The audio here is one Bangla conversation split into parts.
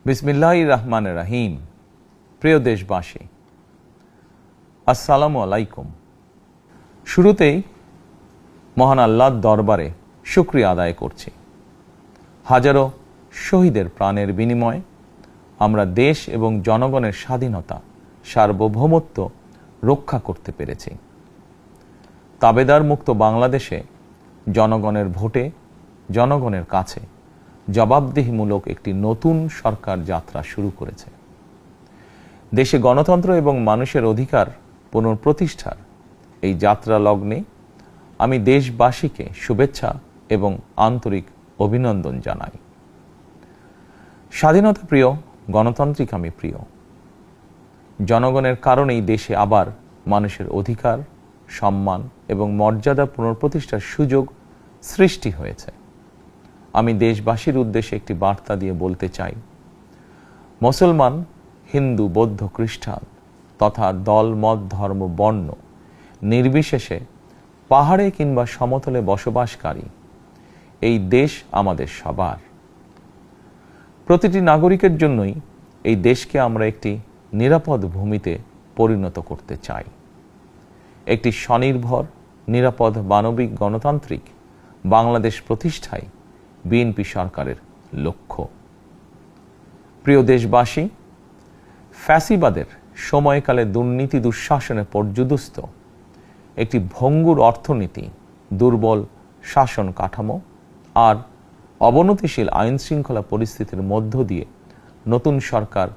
বিসমিল্লাহির রহমানির রহিম। প্রিয় দেশবাসী, আসসালামু আলাইকুম। শুরুতেই মহান আল্লাহর দরবারে শুকরিয়া আদায় করছি। হাজারো শহীদের প্রাণের বিনিময়ে আমরা দেশ এবং জনগণের স্বাধীনতা, সার্বভৌমত্ব রক্ষা করতে পেরেছি। তাবেদার মুক্ত বাংলাদেশে জনগণের ভোটে জনগণের কাছে জবাবদিহিমূলক একটি নতুন সরকার যাত্রা শুরু করেছে। দেশে গণতন্ত্র এবং মানুষের অধিকার পুনঃপ্রতিষ্ঠার এই যাত্রা লগ্নে আমি দেশবাসীকে শুভেচ্ছা এবং আন্তরিক অভিনন্দন জানাই। স্বাধীনতা প্রিয়, গণতান্ত্রিক আমি প্রিয়। জনগণের কারণেই দেশে আবার মানুষের অধিকার, সম্মান এবং মর্যাদা পুনঃপ্রতিষ্ঠার সুযোগ সৃষ্টি হয়েছে। আমি দেশবাসীর উদ্দেশ্যে একটি বার্তা দিয়ে বলতে চাই, মুসলমান, হিন্দু, বৌদ্ধ, খ্রিস্টান তথা দল, মত, ধর্ম, বর্ণ নির্বিশেষে পাহাড়ে কিংবা সমতলে বসবাসকারী এই দেশ আমাদের সবার। প্রতিটি নাগরিকের জন্যই এই দেশকে আমরা একটি নিরাপদ ভূমিতে পরিণত করতে চাই। একটি স্বনির্ভর, নিরাপদ, মানবিক, গণতান্ত্রিক বাংলাদেশ প্রতিষ্ঠায় বিএনপি সরকারের লক্ষ্য। প্রিয় দেশবাসী, ফ্যাসিবাদের সময়কালে দুর্নীতি দুঃশাসনে পর্যুদস্ত একটি ভঙ্গুর অর্থনীতি, দুর্বল শাসন কাঠামো আর অবনতিশীল আইন শৃঙ্খলা পরিস্থিতির মধ্য দিয়ে নতুন সরকার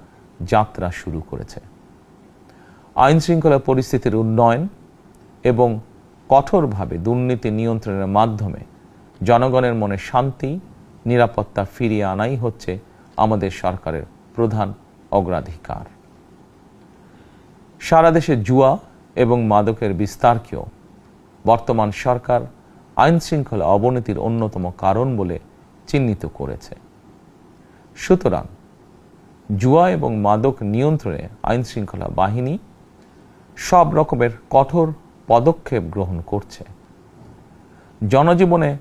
যাত্রা শুরু করেছে। আইন শৃঙ্খলা পরিস্থিতির উন্নয়ন এবং কঠোরভাবে দুর্নীতি নিয়ন্ত্রণের মাধ্যমে জনগণের মনে শান্তি, নিরাপত্তা ফিরিয়ে আনাই হচ্ছে আমাদের সরকারের প্রধান অগ্রাধিকার। সারা দেশে জুয়া এবং মাদকের বিস্তারকেও বর্তমান সরকার আইন শৃঙ্খলা অবনতির অন্যতম কারণ বলে চিহ্নিত করেছে। সুতরাং জুয়া এবং মাদক নিয়ন্ত্রণে আইন শৃঙ্খলা বাহিনী সব রকমের কঠোর পদক্ষেপ গ্রহণ করছে। জনজীবনে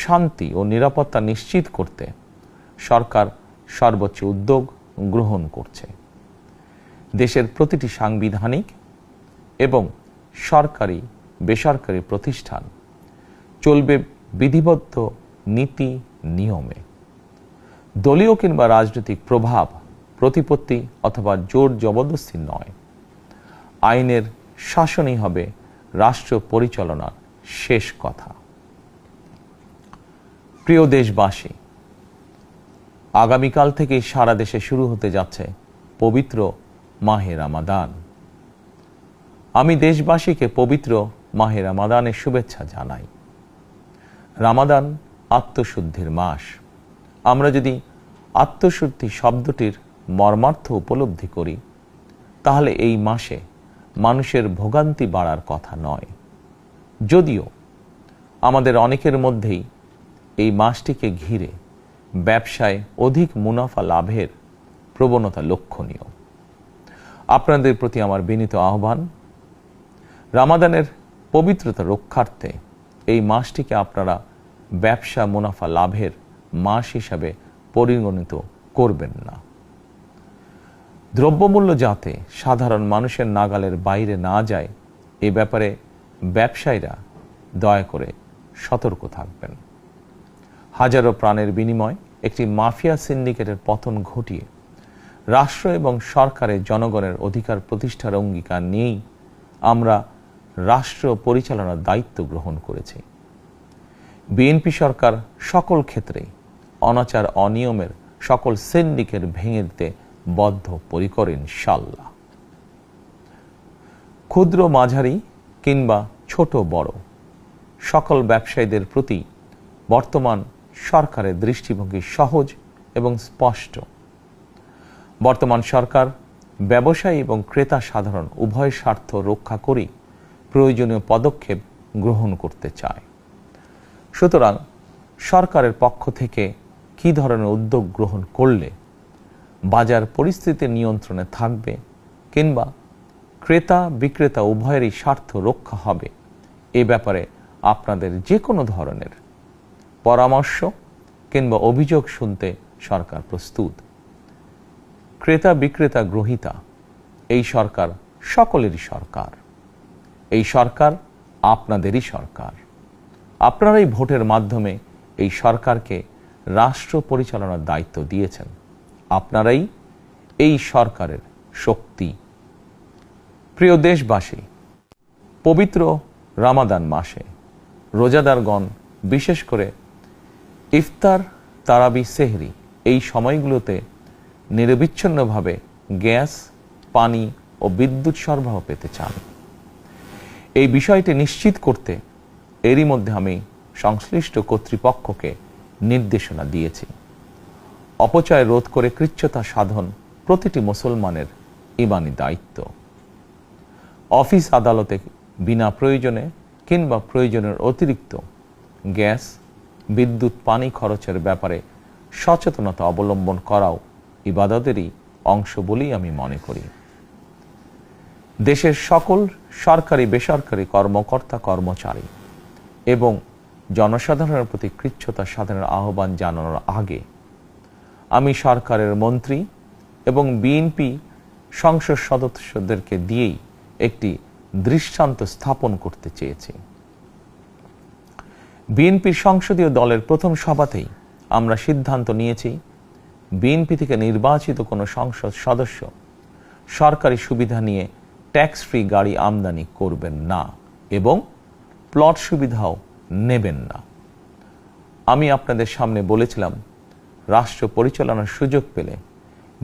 শান্তি ও নিরাপত্তা নিশ্চিত করতে সরকার সর্বোচ্চ উদ্যোগ গ্রহণ করছে। দেশের প্রতিটি সাংবিধানিক এবং সরকারি বেসরকারি প্রতিষ্ঠান চলবে বিধিবদ্ধ নীতি নিয়মে। দলীয় কিংবা রাজনৈতিক প্রভাব, প্রতিপত্তি অথবা জোর জবরদস্তি নয়। আইনের শাসনই হবে রাষ্ট্র পরিচালনার শেষ কথা। প্রিয় দেশবাসী, আগামীকাল থেকেই সারা দেশে শুরু হতে যাচ্ছে পবিত্র মাহে রমাদান। আমি দেশবাসীকে পবিত্র মাহে রমাদানের শুভেচ্ছা জানাই। রমাদান আত্মশুদ্ধির মাস। আমরা যদি আত্মশুদ্ধি শব্দটির মর্মার্থ উপলব্ধি করি, তাহলে এই মাসে মানুষের ভোগান্তি বাড়ার কথা নয়। যদিও আমাদের অনেকের মধ্যেই এই মাসটিকে ঘিরে ব্যবসায় অধিক মুনাফা লাভের প্রবণতা লক্ষণীয়। আপনাদের প্রতি আমার বিনীত আহ্বান, রমাদানের পবিত্রতা রক্ষার্থে এই মাসটিকে আপনারা ব্যবসা মুনাফা লাভের মাস হিসাবে পরিগণিত করবেন না। দ্রব্যমূল্য যাতে সাধারণ মানুষের নাগালের বাইরে না যায়, এ ব্যাপারে ব্যবসায়ীরা দয়া করে সতর্ক থাকবেন। হাজারো প্রাণের বিনিময়ে একটি মাফিয়া সিন্ডিকেটের পতন ঘটিয়ে রাষ্ট্র এবং সরকারের জনগণের অধিকার প্রতিষ্ঠার অঙ্গীকার নিয়েই আমরা রাষ্ট্র পরিচালনার দায়িত্ব গ্রহণ করেছি। বিএনপি সরকার সকল ক্ষেত্রেই অনাচার অনিয়মের সকল সিন্ডিকেট ভেঙে দিতে বদ্ধপরিকর ইনশাআল্লাহ। ক্ষুদ্র, মাঝারি কিংবা ছোট বড় সকল ব্যবসায়ীদের প্রতি বর্তমান সরকারের দৃষ্টিভঙ্গি সহজ এবং স্পষ্ট। বর্তমান সরকার ব্যবসায়ী এবং ক্রেতা সাধারণ উভয় স্বার্থ রক্ষা করেই প্রয়োজনীয় পদক্ষেপ গ্রহণ করতে চায়। সুতরাং সরকারের পক্ষ থেকে কী ধরনের উদ্যোগ গ্রহণ করলে বাজার পরিস্থিতি নিয়ন্ত্রণে থাকবে কিংবা ক্রেতা বিক্রেতা উভয়েরই স্বার্থ রক্ষা হবে, এ ব্যাপারে আপনাদের যে কোনো ধরনের পরামর্শ কিংবা অভিযোগ শুনতে সরকার প্রস্তুত। ক্রেতা বিক্রেতা গ্রহীতা, এই সরকার সকলেরই সরকার। এই সরকার আপনাদেরই সরকার। আপনারাই ভোটের মাধ্যমে এই সরকারকে রাষ্ট্র পরিচালনার দায়িত্ব দিয়েছেন। আপনারাই এই সরকারের শক্তি। প্রিয় দেশবাসী, পবিত্র রামাদান মাসে রোজাদারগণ বিশেষ করে ইফতার, তারাবি, সেহরি এই সময়গুলোতে নিরবিচ্ছিন্নভাবে গ্যাস, পানি ও বিদ্যুৎ সরবরাহ পেতে চান। এই বিষয়টি নিশ্চিত করতে এরই মধ্যে আমি সংশ্লিষ্ট কর্তৃপক্ষকে নির্দেশনা দিয়েছি। অপচয় রোধ করে কৃচ্ছ্রতা সাধন প্রতিটি মুসলমানের ঈমানি দায়িত্ব। অফিস আদালতে বিনা প্রয়োজনে কিংবা প্রয়োজনের অতিরিক্ত গ্যাস, বিদ্যুৎ, পানি খরচের ব্যাপারে সচেতনতা অবলম্বন করাও ইবাদতেরই অংশ বলেই আমি মনে করি। দেশের সকল সরকারি বেসরকারি কর্মকর্তা কর্মচারী এবং জনসাধারণের প্রতি কৃচ্ছ্রতা সাধনের আহ্বান জানানোর আগে আমি সরকারের মন্ত্রী এবং বিএনপি সংসদ সদস্যদেরকে দিয়েই একটি দৃষ্টান্ত স্থাপন করতে চেয়েছি। বিএনপির সংসদীয় দলের প্রথম সভাতেই আমরা সিদ্ধান্ত নিয়েছি, বিএনপি থেকে নির্বাচিত কোনো সংসদ সদস্য সরকারি সুবিধা নিয়ে ট্যাক্স ফ্রি গাড়ি আমদানি করবেন না এবং প্লট সুবিধাও নেবেন না। আমি আপনাদের সামনে বলেছিলাম, রাষ্ট্র পরিচালনার সুযোগ পেলে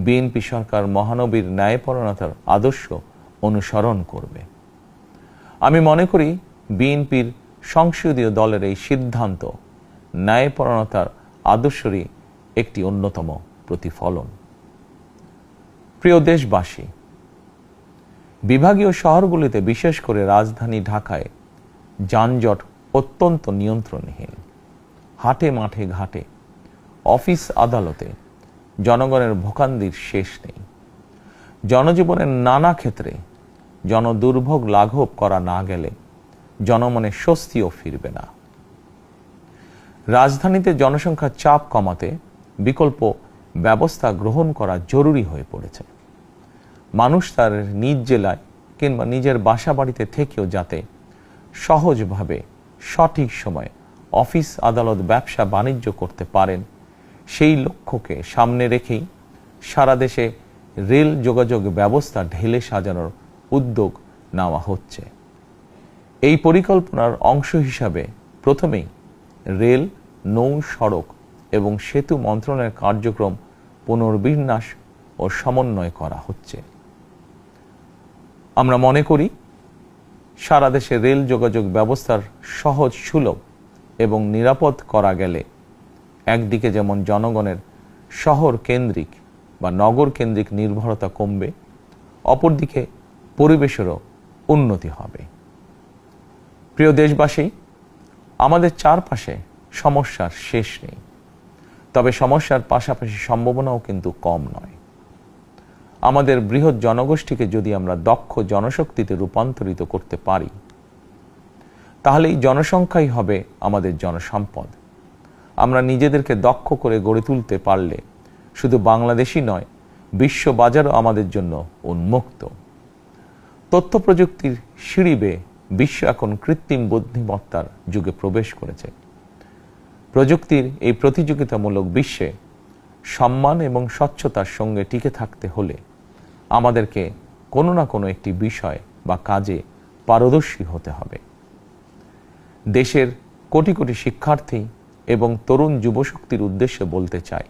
বিএনপি সরকার মহানবীর ন্যায়পরায়ণতার আদর্শ অনুসরণ করবে। আমি মনে করি বিএনপির সংসদীয় দলের এই সিদ্ধান্ত ন্যায়পরায়ণতার আদর্শেরই একটি অন্যতম প্রতিফলন। প্রিয় দেশবাসী, বিভাগীয় শহরগুলিতে বিশেষ করে রাজধানী ঢাকায় যানজট অত্যন্ত নিয়ন্ত্রণহীন। হাটে মাঠে ঘাটে, অফিস আদালতে জনগণের ভোগান্তির শেষ নেই। জনজীবনের নানা ক্ষেত্রে জনদুর্ভোগ লাঘব করা না গেলে জনমনে স্বস্তিও ফিরবে না। রাজধানীতে জনসংখ্যার চাপ কমাতে বিকল্প ব্যবস্থা গ্রহণ করা জরুরি হয়ে পড়েছে। মানুষ তার নিজ জেলায় কিংবা নিজের বাসা বাড়িতে থেকেও যাতে সহজভাবে সঠিক সময়ে অফিস, আদালত, ব্যবসা বাণিজ্য করতে পারেন, সেই লক্ষ্যকে সামনে রেখেই সারা দেশে রেল যোগাযোগ ব্যবস্থা ঢেলে সাজানোর উদ্যোগ নেওয়া হচ্ছে। এই পরিকল্পনার অংশ হিসাবে প্রথমেই রেল, নৌ, সড়ক এবং সেতু মন্ত্রণালয়ের কার্যক্রম পুনর্বিন্যাস ও সমন্বয় করা হচ্ছে। আমরা মনে করি সারা দেশে রেল যোগাযোগ ব্যবস্থার সহজ, সুলভ এবং নিরাপদ করা গেলে একদিকে যেমন জনগণের শহর কেন্দ্রিক বা নগর কেন্দ্রিক নির্ভরতা কমবে, অপরদিকে পরিবেশেরও উন্নতি হবে। প্রিয় দেশবাসী, আমাদের চারপাশে সমস্যার শেষ নেই, তবে সমস্যার পাশাপাশি সম্ভাবনাও কিন্তু কম নয়। আমাদের বৃহৎ জনগোষ্ঠীকে যদি আমরা দক্ষ জনশক্তিতে রূপান্তরিত করতে পারি, তাহলে এই জনসংখ্যাই হবে আমাদের জনসম্পদ। আমরা নিজেদেরকে দক্ষ করে গড়ে তুলতে পারলে শুধু বাংলাদেশই নয়, বিশ্ব বাজারও আমাদের জন্য উন্মুক্ত। তথ্য প্রযুক্তির সিঁড়ি বেয়ে বিশ্ব এখন কৃত্রিম বুদ্ধিমত্তার যুগে প্রবেশ করেছে। প্রযুক্তির এই প্রতিযোগিতামূলক বিশ্বে সম্মান এবং স্বচ্ছতার সঙ্গে টিকে থাকতে হলে আমাদেরকে কোনো না কোনো একটি বিষয় বা কাজে পারদর্শী হতে হবে। দেশের কোটি কোটি শিক্ষার্থী এবং তরুণ যুবশক্তির উদ্দেশ্যে বলতে চাই,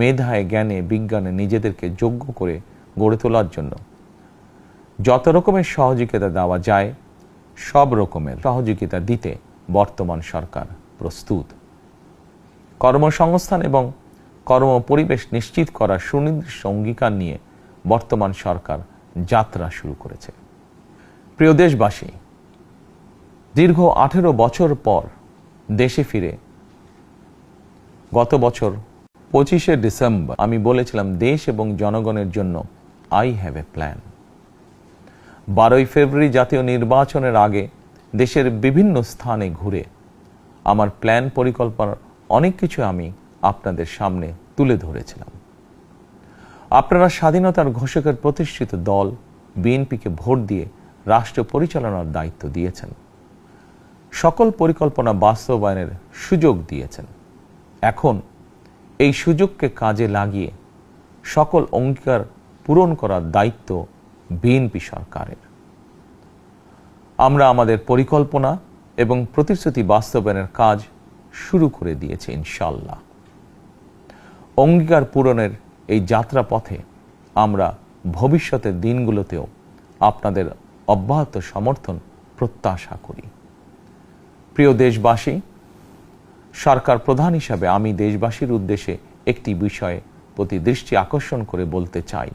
মেধায়, জ্ঞানে, বিজ্ঞানে নিজেদেরকে যোগ্য করে গড়ে তোলার জন্য যত রকমের সহযোগিতা দেওয়া যায় সব রকমের সহযোগিতা দিতে বর্তমান সরকার প্রস্তুত। কর্মসংস্থান এবং কর্মপরিবেশ নিশ্চিত করার সুনির্দিষ্ট অঙ্গীকার নিয়ে বর্তমান সরকার যাত্রা শুরু করেছে। প্রিয় দেশবাসী, দীর্ঘ 18 বছর পর দেশে ফিরে গত বছর 25শে ডিসেম্বর আমি বলেছিলাম, দেশ এবং জনগণের জন্য আই হ্যাভ এ প্ল্যান। 12ই ফেব্রুয়ারি জাতীয় নির্বাচনের আগে দেশের বিভিন্ন স্থানে ঘুরে আমার প্ল্যান, পরিকল্পনার অনেক কিছু আমি আপনাদের সামনে তুলে ধরেছিলাম। আপনারা স্বাধীনতার ঘোষকের প্রতিষ্ঠিত দল বিএনপিকে ভোট দিয়ে রাষ্ট্র পরিচালনার দায়িত্ব দিয়েছেন, সকল পরিকল্পনা বাস্তবায়নের সুযোগ দিয়েছেন। এখন এই সুযোগকে কাজে লাগিয়ে সকল অঙ্গীকার পূরণ করার দায়িত্ব বিএনপি সরকারের। আমরা আমাদের পরিকল্পনা এবং প্রতিশ্রুতি বাস্তবায়নের কাজ শুরু করে দিয়েছি ইনশাআল্লাহ। অঙ্গীকার পূরণের এই যাত্রাপথে আমরা ভবিষ্যতের দিনগুলোতেও আপনাদের অব্যাহত সমর্থন প্রত্যাশা করি। প্রিয় দেশবাসী, সরকার প্রধান হিসাবে আমি দেশবাসীর উদ্দেশ্যে একটি বিষয়ে প্রতি দৃষ্টি আকর্ষণ করে বলতে চাই।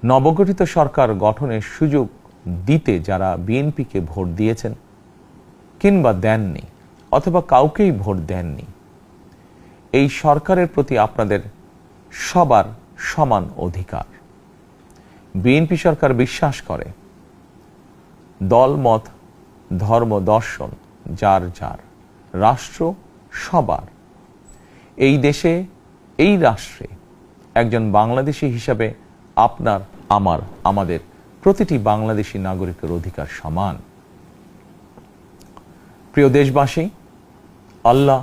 নবগঠিত সরকার গঠনের সুযোগ দিতে যারা বিএনপিকে ভোট দিয়েছেন কিংবা দেননি অথবা কাউকেই ভোট দেননি, এই সরকারের প্রতি আপনাদের সবার সমান অধিকার। বিএনপি সরকার বিশ্বাস করে দল মত ধর্ম দর্শন যার যার, রাষ্ট্র সবার। এই দেশে এই রাষ্ট্রে একজন বাংলাদেশী হিসাবে আপনার আমার আমাদের প্রতিটি বাংলাদেশী নাগরিকের অধিকার সমান। প্রিয় দেশবাসী, আল্লাহ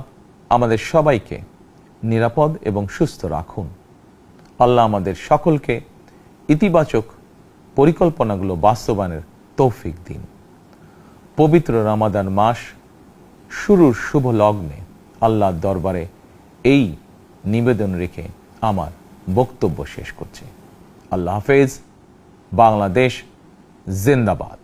আমাদের সবাইকে নিরাপদ এবং সুস্থ রাখুন। আল্লাহ আমাদের সকলকে ইতিবাচক পরিকল্পনাগুলো বাস্তবায়নের তৌফিক দিন। পবিত্র রমাদান মাস শুরুর শুভ লগ্নে আল্লাহর দরবারে এই নিবেদন রেখে আমার বক্তব্য শেষ করছি। আল্লাহ হাফেজ। বাংলাদেশ জিন্দাবাদ।